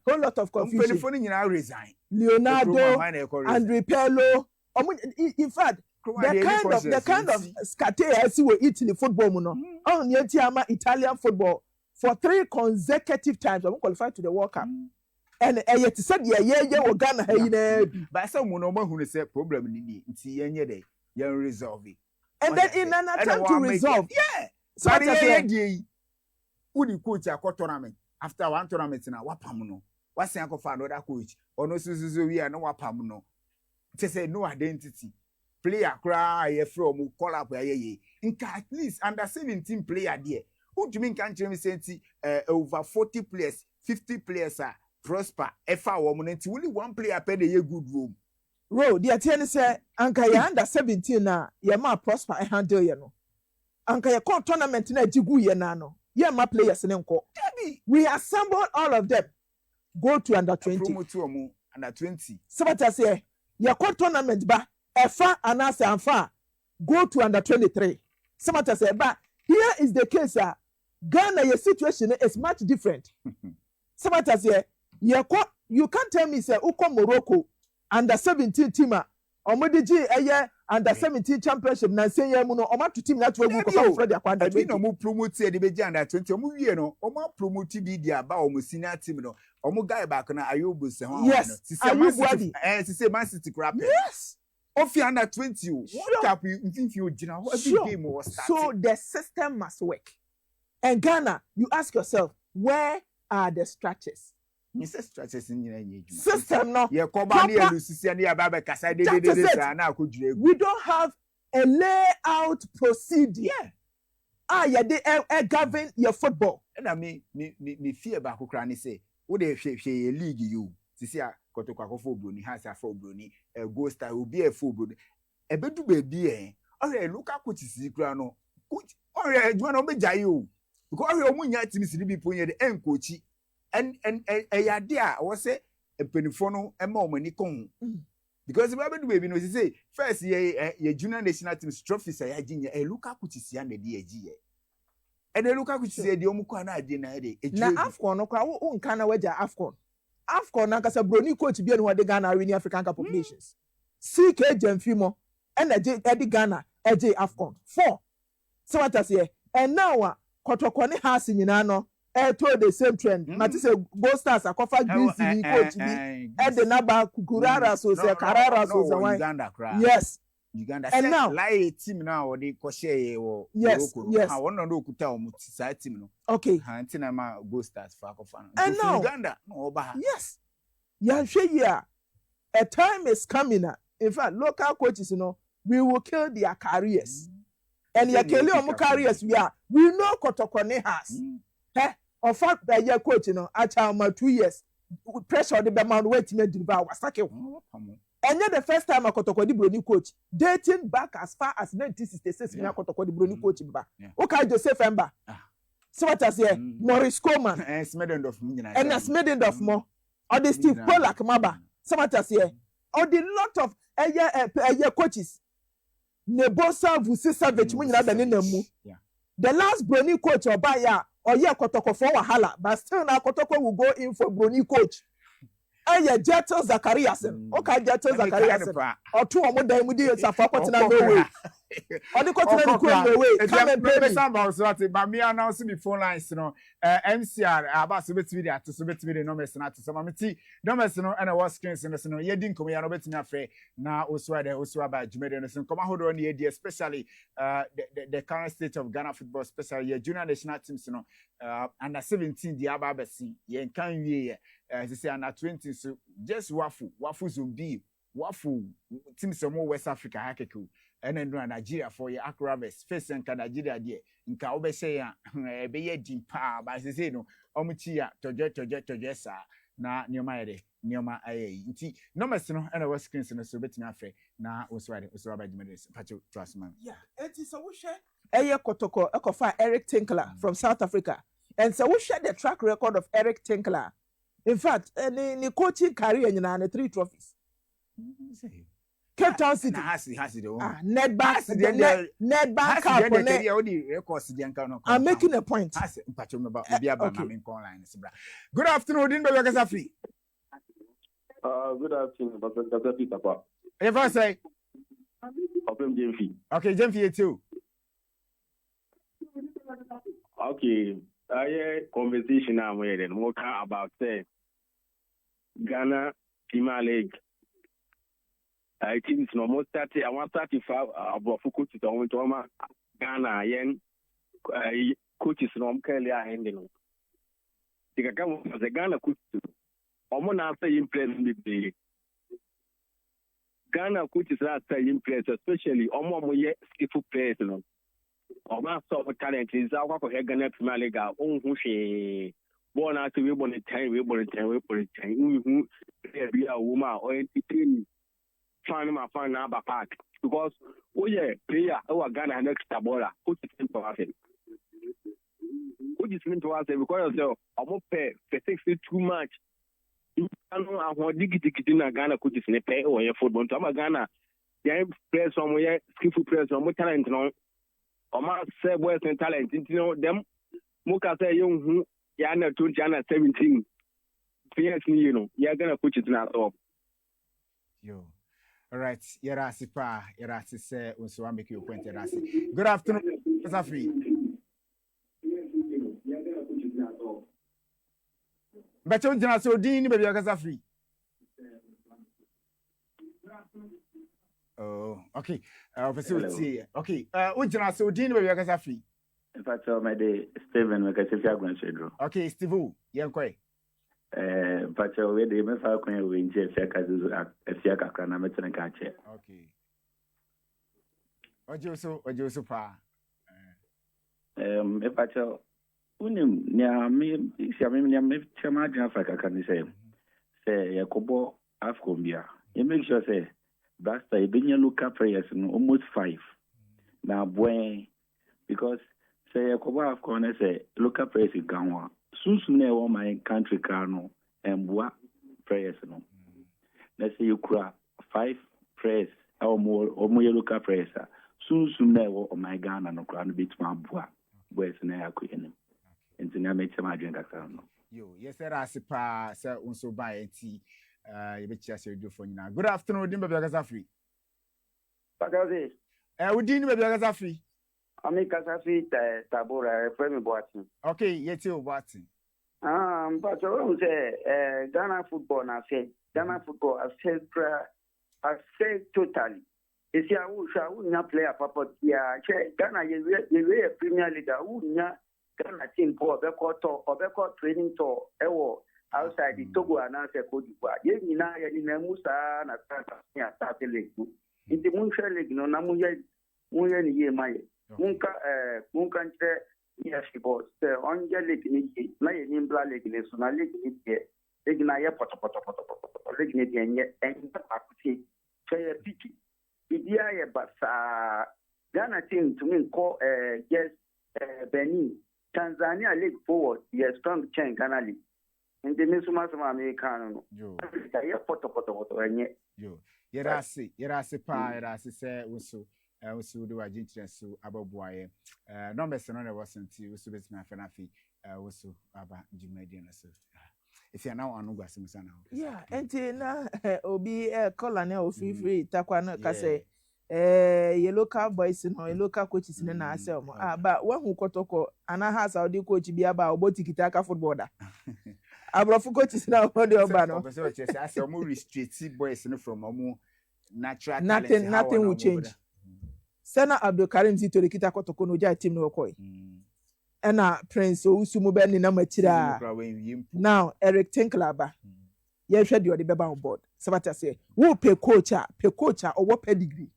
Whole lot of confusion. When you now resign. Leonardo, Andre Pello. In fact, the kind of scate I see with Italy football no. On the Italian football for 3 consecutive times I qualified to the World Cup. And yet said yeah Ghana ha but some no who say problem ni nti yenye dey you resolve it and then in an attempt to resolve so what say who the coach akọ tournament after one tournament na wapam no wasen akọ another coach ono so we are no wapam no say no identity player cry ye from call up ye at least under 17 player there who do you mean can say over 40 players 50 players are prosper efa woman nti only one player per the good room Ro the atene say anka ya under 17 na ye ma prosper handle ye no anka ye call tournament na jigu ye na no ye ma players ne nko we assembled all of them go to under 20 promote omo under 20 sabata say ye call tournament ba efa anase anfa go to under 23 sabata say ba here is the case Ghana your situation is much different sabata say you can't tell me say uko Morocco under 17 team omodiji under 17 championship na say ye mu no o ma to team na to egu ko Fred Akwanda bi no mo promote e de be under 20 o mo wie no o ma promote bi dia ba o mo senior team no o mo guy back na Ayobu se ho yes say Man City crap yes of under 20 World Cup if you gina every game was starting so the system must work and Ghana you ask yourself where are the structures system no we don't have a layout procedure they govern your football and I me fear back kra ni say wo dey hwe league you sisi akotokwa for broni has for broni go star obi e for broni e bedu ba bi local coach sisi kra no coach adwuma no be jai o because omunya team siri bi ponye de encoach and yade a wo say penifo no ema o mani kon because we be do baby no say first ye junior national teams trophies ya ginya Lukaku tisia na de agi e de Lukaku tisia de omuko na ade na de na AFCON no kwa wo nka na waja AFCON na kasa broni coach bi no de Ghana win African Cup of Nations CK Jamfimo and Eddie Ghana AJ AFCON 4 so what I say and now kotoko ne house nyina no to the same trend mati say Gold Stars akofa GC coach bi e de naba Kukurara so say Karara so say Uganda cry Uganda and now like team now they ko share wo ha won no okuta o muti sa team no okay ha ntina ma Gold Stars fa akofa and now Uganda no oba yes ya hwe here a time is coming in fact local coaches we will kill their careers and ya kill your careers we know kotokone has of fact that your coach acha ma 2 years pressure the man wait me deliver wasake and the first time akotokodi broni coach dating back as far as 1966 me akotokodi broni coach ba okay Joseph Emba so what I say Morris Coleman and Smedendorf more or the Steve Pollack maba so what I say or the lot of coaches Nebosa Vucevic munyina da ne namu the last broni coach obaya oye kotoko for wahala but still na kotoko will go in for broni coach Jetel Zacharias okay Jetel Zacharias or two omo dan mu di safa kwatina no way Odi kwatina no way come and pay me some so that but me announce me phone lines no MCR aba so betimi dey ato so betimi dey numbers na ato so mameti numbers no and our screens no ye di nkomo ya no betimi afre na osua ba jumede no so nkomo hodo na ye di especially the current state of Ghana football especially ye junior national teams no under 17 di aba besi ye nkan wie ye say under 20 so just wafu zombi wafu teams from West Africa hakeku and then Nigeria for your Acravers first and Nigeria there nka obese ya be ye din pa ba say no omuchia toje sa na nioma yede nioma ayi nti numbers no and our screens no so betimi afre na oswa ba jimede pacho trustman enti so wo hwe eye kotoko ekofa Eric Tinkler from South Africa and so wo share the track record of Eric Tinkler in fact ni coaching career nyina na 3 trophies Cape Town City has the Nedbank I'm making a point. Good afternoon, Din Baby Kasafi. Good afternoon, Dr. Kasafi Papa. If I say okay, Jemfi too. Okay, I hear conversation I'm waiting. More about say Ghana Premier League. I think it's almost 30. I want 35 about coaches on to Ghana yen coaches no Kelly handling. The Ghana coaches. Omo na say impress me. Ghana coaches are say impress, especially omo ye skillful players no. Omo so talent is our Ghana Premier League. Hwe born out we born time. Who be a woman or entertain. Fan now back because player Ghana next tabola put it into us. Put it into us because I'm pay for 60 too much. You know I want digit in Ghana could just pay or football to Ghana. They play somewhere skillful players some talent no. Oma say boys and talent you know them Muka say young who yana 20 yana 17. Yes you know you're gonna put it in our top. Yo. All right, Yerasi pa, Yerasi say, so I make you point Yerasi. Good afternoon, Kasafi. But you don't so Dean, baby, Kasafi. Oh, okay. Facility. Okay. Ujana so Dean, baby, Kasafi. In fact, my day, Steven, we can see if okay, Steve, Yankwe. But we dey me fa kwen we nje afia kakra na metene ka che. Okay. Ojo so pa. Me pa che unim nya me sia me nya me chama dra fa kakra ni say yakobo AFCON bia. You make sure say basta e benya local players no almost 5. Na boy because say yakobo AFCON say local players in Ghana. Soon my country car no and prayers no na say you kura 5 prayers or more local prayers soon na o my Ghana no kura no betuma aboa boys na yakoyenim enti na metem adwen kakra no yo yes sir asipa say unso ba enti you be chia say do for nyina. Good afternoon din be gaza free Pagaze we din be gaza free Ami kasa free tabora frame boatin. Okay yeti o boatin But you say Ghana football na say Ghana football has said totally. You see, I will not play a papa. Yeah, Ghana you a Premier League. Who nya Ghana team for or training tour. Outside the Togo and answer Cote d'Ivoire. You na Musa na start league. In the Muncha League, no namuye ye maye. Munka yes, boss. On your leg, na in black leg, so na leg it na ye poto leg and akuti. Say piki. Idia ye but Ghana team to me call yes Benin. Tanzania league forward, yes, strong chain Ghana league. And the Misuma American. Yo. Yo. Yerasi pa yerasi se usu. Usu do agentry so ababoaye. Numbers no wasn't usu betime afanafi usu aba jumedi na so. If you are now on Ugasimusa now. Yeah, enti na obi call na o free takwa na ka say ye local boys no ye local coaches na asem but when who kotoko ana ha Saudi coach bia ba obotikita aka football da abrofo coaches na o de oba no so che say asem mo restrict boys no from omo natural nothing will change. Sana Abdul Karim Zito de kita kotoko no ja team no koi ena Prince Ousumu be ni na matira now Eric Tinklaba ye hwe de beba on board sabata say wo pe coach or what pedigree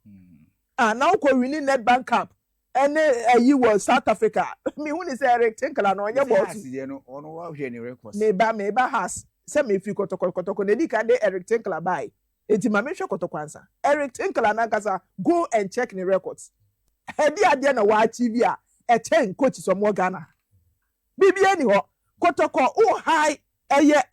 now ko winning net bank cup ene you was South Africa me who is Eric Tinkla no onye boss no ono wa hwe ni records meba has say me fi kotoko na di ka de Eric Tinkla buy enti ma me hwe kotoko ansa Eric Tinkla na kasa go and check the records edi ade na wa achieve a 10 coaches from Ghana bibia ni ho kotoko o high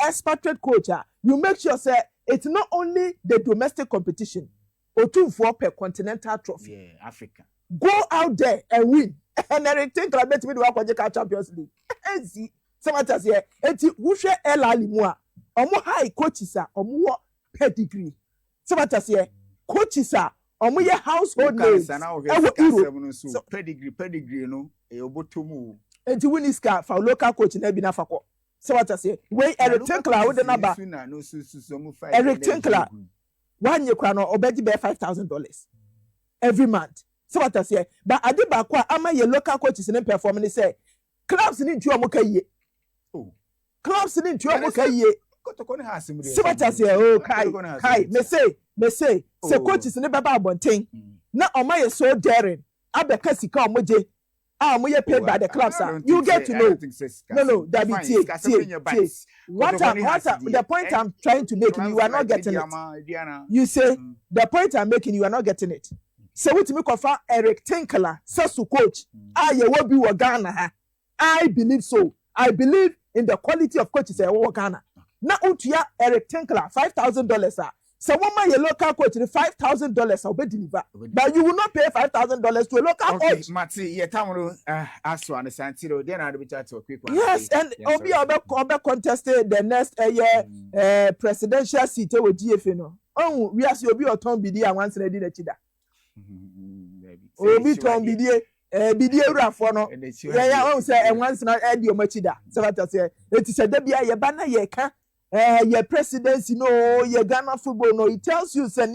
expatriate coach you make sure say it's not only the domestic competition or 2 per continental trophy. Yeah, Africa. Go out there and win. And Eric Tinkla bet me the Wakajeka Champions League. Enzi, sometimes here, eti wushe elali mua. Omo high coaches omo pedigree. Sometimes here, coaches omo ye household names. So pedigree no e obotomu. Enti winiska for local coach na bi na fako. So what I say, when Eric Tinkla would number Eric Tinkla, 1 year crown or obedi bear $5,000 every month. So what I say, but I did back ama your local coaches in performance say clubs need to amoka ye. Oh, clubs need to amoka ye. So what I say, oh, Kai, me say, so coaches in the baba bonting. Na oma ye so daring. Abeka sika omoje. We are paid by the club, sir. You get to know. No, that be the point I'm trying to make, you are not getting it. You say the point I'm making, you are not getting it. So what me offer Eric Tinkla, Sasu coach. You will be Ghana. I believe so. I believe in the quality of coaches in Ghana. Now, Utia Eric Tinkla, $5,000, sir. So one your local coach $5,000 will be delivered, but you will not pay $5,000 to a local coach. Mati, yeah, Tamuru, ask one Santiro, then I'll be chat to a quick one. Yes, and Obi Obe contested the next year presidential seat with GFN. Oh, we ask you Obi or Tom Bidi and once they did a chida. Obi Tom Bidi, Bidi Rafono, yeah, I say, and once not add your machida. So what I say, it is a debia, your banner, ye can. Your presidency, no, your Ghana football, no, it tells you, so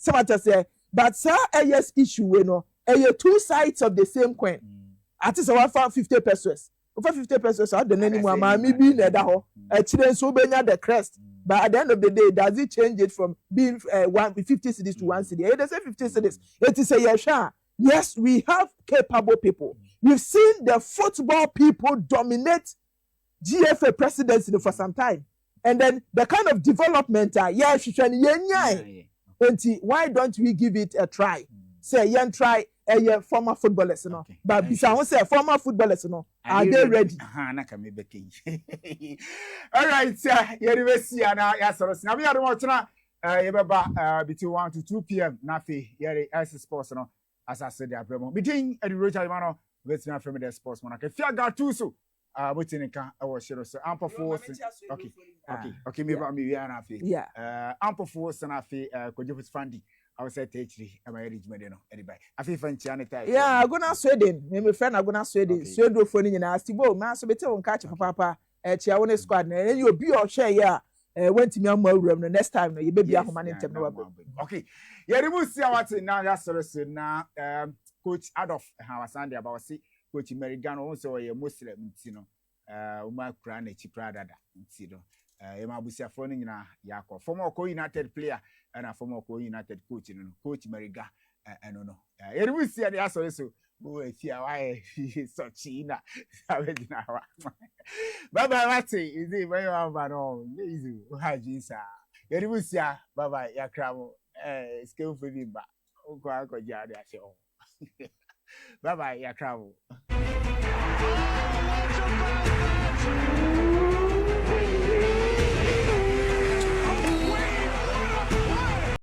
what I say, but sir, yes, issue, you know, two sides of the same coin. At least I found 50 pesos. Over 50 pesos, I don't anymore. Me being there, children so many the crest. But at the end of the day, does it change it from being 50 cities to 1 city? They say 50 cities. It is a yasha. Yes, we have capable people. We've seen the football people dominate GFA presidency for some time, and then the kind of development, why don't we give it a try? say yen try former footballers no but bisa won say former footballers no are they ready na ka me beke all right university na ya soro na me ado mo tena ye beba between 1 to 2 p.m. na fe ye S Sports no as I said abremo between Roger Emmanuel between from the sports man ka fia ga tu so botinika e wo shiro so ampofo okay me ba me wi na fe ampofo so na fe kojefu fandi I was at H3 am I ready no anybody I feel fancy and yeah go na Sweden me friend I go na Sweden Sweden for ni na stibo ma so bete won catch papa chia won squad na you obi o share ya went me am awuram no next time no ye be bia homa ne ntem no wabo okay ye remove see what now ya soro na coach Adolf Hawasande about see coach American won so ye Muslim ntino uma kra na chi prada da ntino ye ma busia fo ni nyina yakọ former United player and former United coach no coach Mariga eno no ye remove see ya soro so bo afia why so china awejina wa bye wati is it very well no easy ha jinsa ye remove see ya bye ya kramo skill for bimba ko akọja ade ase o bye ya kramo